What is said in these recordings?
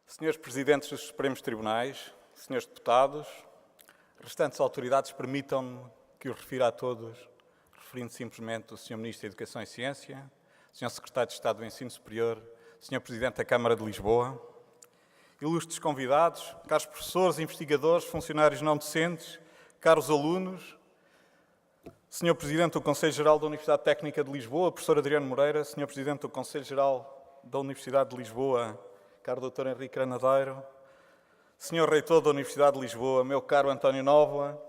Senhores Presidentes dos Supremos Tribunais, Senhores Deputados, restantes autoridades, permitam-me que os refira a todos, referindo simplesmente o Sr. Ministro da Educação e Ciência, Sr. Secretário de Estado do Ensino Superior, Sr. Presidente da Câmara de Lisboa, ilustres convidados, caros professores, investigadores, funcionários não docentes, caros alunos, Sr. Presidente do Conselho Geral da Universidade Técnica de Lisboa, Professor Adriano Moreira, Sr. Presidente do Conselho Geral da Universidade de Lisboa, caro Dr. Henrique Granadeiro, Sr. Reitor da Universidade de Lisboa, meu caro António Nóvoa,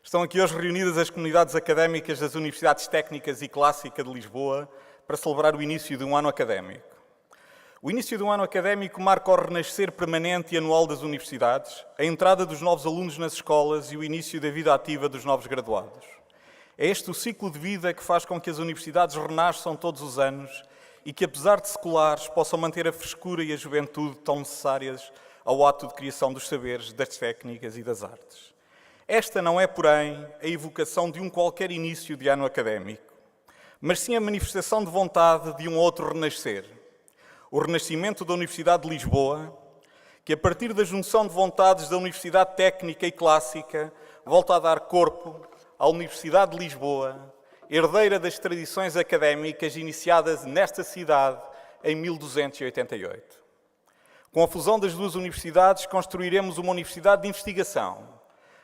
estão aqui hoje reunidas as comunidades académicas das Universidades Técnicas e Clássica de Lisboa para celebrar o início de um ano académico. O início de um ano académico marca o renascer permanente e anual das universidades, a entrada dos novos alunos nas escolas e o início da vida ativa dos novos graduados. É este o ciclo de vida que faz com que as universidades renasçam todos os anos e que, apesar de seculares, possam manter a frescura e a juventude tão necessárias ao ato de criação dos saberes, das técnicas e das artes. Esta não é, porém, a evocação de um qualquer início de ano académico, mas sim a manifestação de vontade de um outro renascer. O renascimento da Universidade de Lisboa, que a partir da junção de vontades da Universidade Técnica e Clássica, volta a dar corpo à Universidade de Lisboa, herdeira das tradições académicas iniciadas nesta cidade em 1288. Com a fusão das duas universidades, construiremos uma universidade de investigação,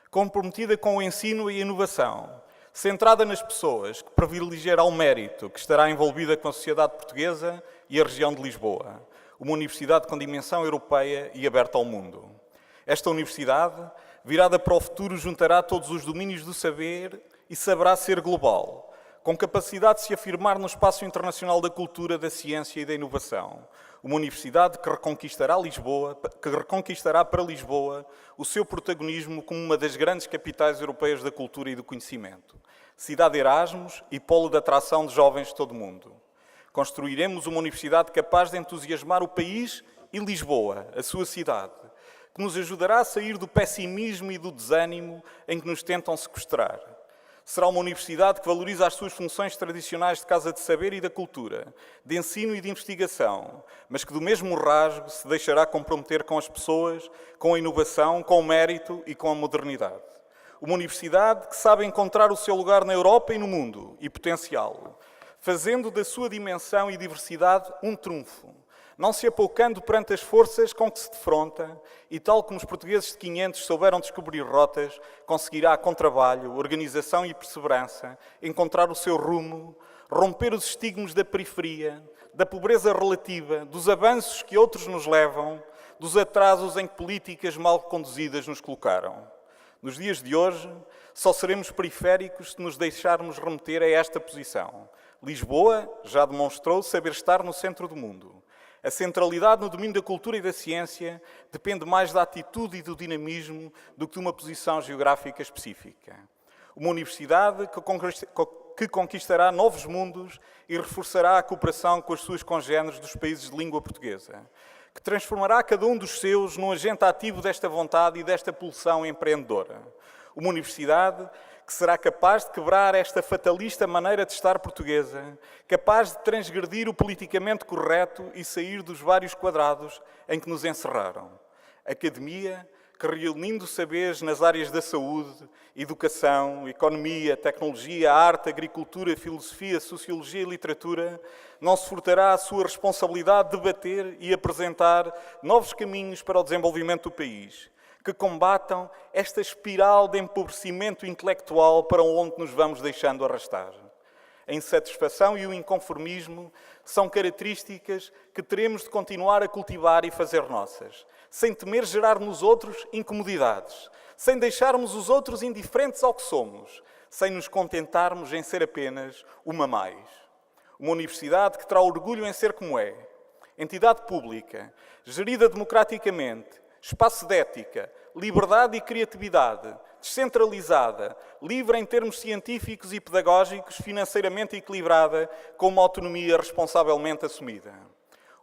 comprometida com o ensino e a inovação, centrada nas pessoas, que privilegiará o mérito, que estará envolvida com a sociedade portuguesa e a região de Lisboa. Uma universidade com dimensão europeia e aberta ao mundo. Esta universidade, virada para o futuro, juntará todos os domínios do saber e saberá ser global, com capacidade de se afirmar no espaço internacional da cultura, da ciência e da inovação. Uma universidade que reconquistará para Lisboa o seu protagonismo como uma das grandes capitais europeias da cultura e do conhecimento. Cidade Erasmus e polo de atração de jovens de todo o mundo. Construiremos uma universidade capaz de entusiasmar o país e Lisboa, a sua cidade, que nos ajudará a sair do pessimismo e do desânimo em que nos tentam sequestrar. Será uma universidade que valoriza as suas funções tradicionais de casa de saber e da cultura, de ensino e de investigação, mas que do mesmo rasgo se deixará comprometer com as pessoas, com a inovação, com o mérito e com a modernidade. Uma universidade que sabe encontrar o seu lugar na Europa e no mundo e potenciá-lo, fazendo da sua dimensão e diversidade um trunfo, não se apoucando perante as forças com que se defronta e, tal como os portugueses de 500 souberam descobrir rotas, conseguirá, com trabalho, organização e perseverança, encontrar o seu rumo, romper os estigmas da periferia, da pobreza relativa, dos avanços que outros nos levam, dos atrasos em que políticas mal conduzidas nos colocaram. Nos dias de hoje, só seremos periféricos se nos deixarmos remeter a esta posição. Lisboa já demonstrou saber estar no centro do mundo. A centralidade no domínio da cultura e da ciência depende mais da atitude e do dinamismo do que de uma posição geográfica específica. Uma universidade que conquistará novos mundos e reforçará a cooperação com os seus congêneres dos países de língua portuguesa, que transformará cada um dos seus num agente ativo desta vontade e desta pulsão empreendedora. Uma universidade que será capaz de quebrar esta fatalista maneira de estar portuguesa, capaz de transgredir o politicamente correto e sair dos vários quadrados em que nos encerraram. Academia que, reunindo saberes nas áreas da saúde, educação, economia, tecnologia, arte, agricultura, filosofia, sociologia e literatura, não se furtará a sua responsabilidade de debater e apresentar novos caminhos para o desenvolvimento do país, que combatam esta espiral de empobrecimento intelectual para onde nos vamos deixando arrastar. A insatisfação e o inconformismo são características que teremos de continuar a cultivar e fazer nossas, sem temer gerar nos outros incomodidades, sem deixarmos os outros indiferentes ao que somos, sem nos contentarmos em ser apenas uma mais. Uma universidade que terá orgulho em ser como é, entidade pública, gerida democraticamente, espaço de ética, liberdade e criatividade, descentralizada, livre em termos científicos e pedagógicos, financeiramente equilibrada, com uma autonomia responsavelmente assumida.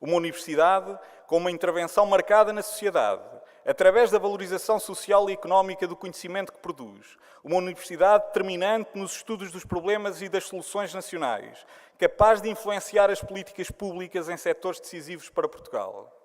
Uma universidade com uma intervenção marcada na sociedade, através da valorização social e económica do conhecimento que produz. Uma universidade determinante nos estudos dos problemas e das soluções nacionais, capaz de influenciar as políticas públicas em setores decisivos para Portugal.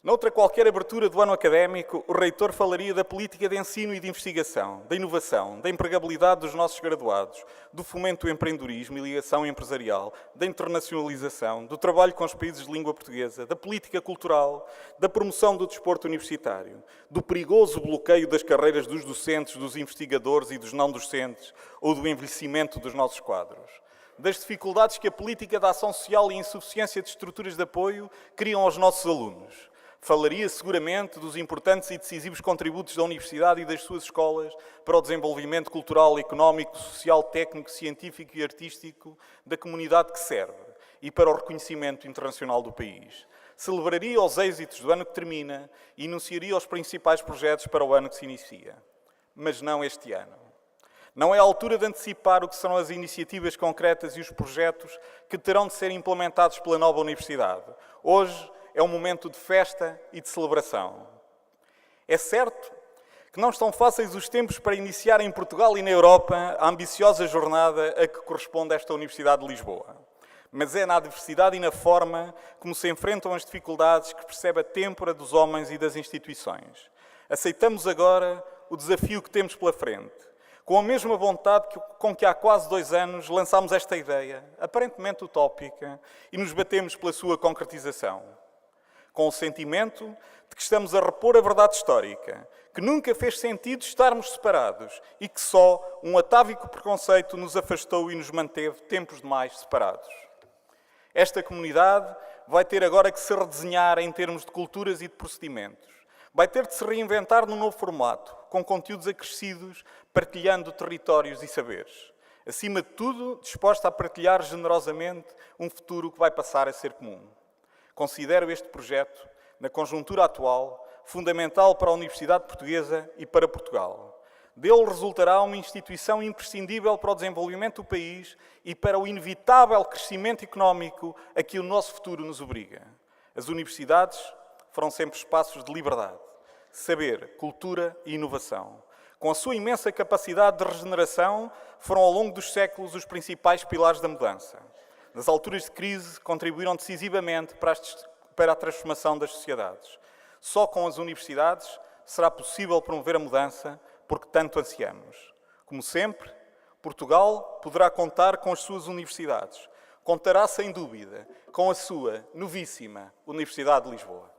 Noutra qualquer abertura do ano académico, o reitor falaria da política de ensino e de investigação, da inovação, da empregabilidade dos nossos graduados, do fomento do empreendedorismo e ligação empresarial, da internacionalização, do trabalho com os países de língua portuguesa, da política cultural, da promoção do desporto universitário, do perigoso bloqueio das carreiras dos docentes, dos investigadores e dos não docentes, ou do envelhecimento dos nossos quadros, das dificuldades que a política da ação social e a insuficiência de estruturas de apoio criam aos nossos alunos. Falaria seguramente dos importantes e decisivos contributos da Universidade e das suas escolas para o desenvolvimento cultural, económico, social, técnico, científico e artístico da comunidade que serve e para o reconhecimento internacional do país. Celebraria os êxitos do ano que termina e enunciaria os principais projetos para o ano que se inicia. Mas não este ano. Não é a altura de antecipar o que serão as iniciativas concretas e os projetos que terão de ser implementados pela nova Universidade. Hoje é um momento de festa e de celebração. É certo que não estão fáceis os tempos para iniciar em Portugal e na Europa a ambiciosa jornada a que corresponde esta Universidade de Lisboa. Mas é na adversidade e na forma como se enfrentam as dificuldades que percebe a têmpora dos homens e das instituições. Aceitamos agora o desafio que temos pela frente, com a mesma vontade com que há quase 2 anos lançámos esta ideia, aparentemente utópica, e nos batemos pela sua concretização. Com o sentimento de que estamos a repor a verdade histórica, que nunca fez sentido estarmos separados e que só um atávico preconceito nos afastou e nos manteve tempos demais separados. Esta comunidade vai ter agora que se redesenhar em termos de culturas e de procedimentos. Vai ter de se reinventar num novo formato, com conteúdos acrescidos, partilhando territórios e saberes. Acima de tudo, disposta a partilhar generosamente um futuro que vai passar a ser comum. Considero este projeto, na conjuntura atual, fundamental para a Universidade Portuguesa e para Portugal. Dele resultará uma instituição imprescindível para o desenvolvimento do país e para o inevitável crescimento económico a que o nosso futuro nos obriga. As universidades foram sempre espaços de liberdade, saber, cultura e inovação. Com a sua imensa capacidade de regeneração, foram ao longo dos séculos os principais pilares da mudança. Nas alturas de crise, contribuíram decisivamente para a transformação das sociedades. Só com as universidades será possível promover a mudança, porque tanto ansiamos. Como sempre, Portugal poderá contar com as suas universidades. Contará, sem dúvida, com a sua novíssima Universidade de Lisboa.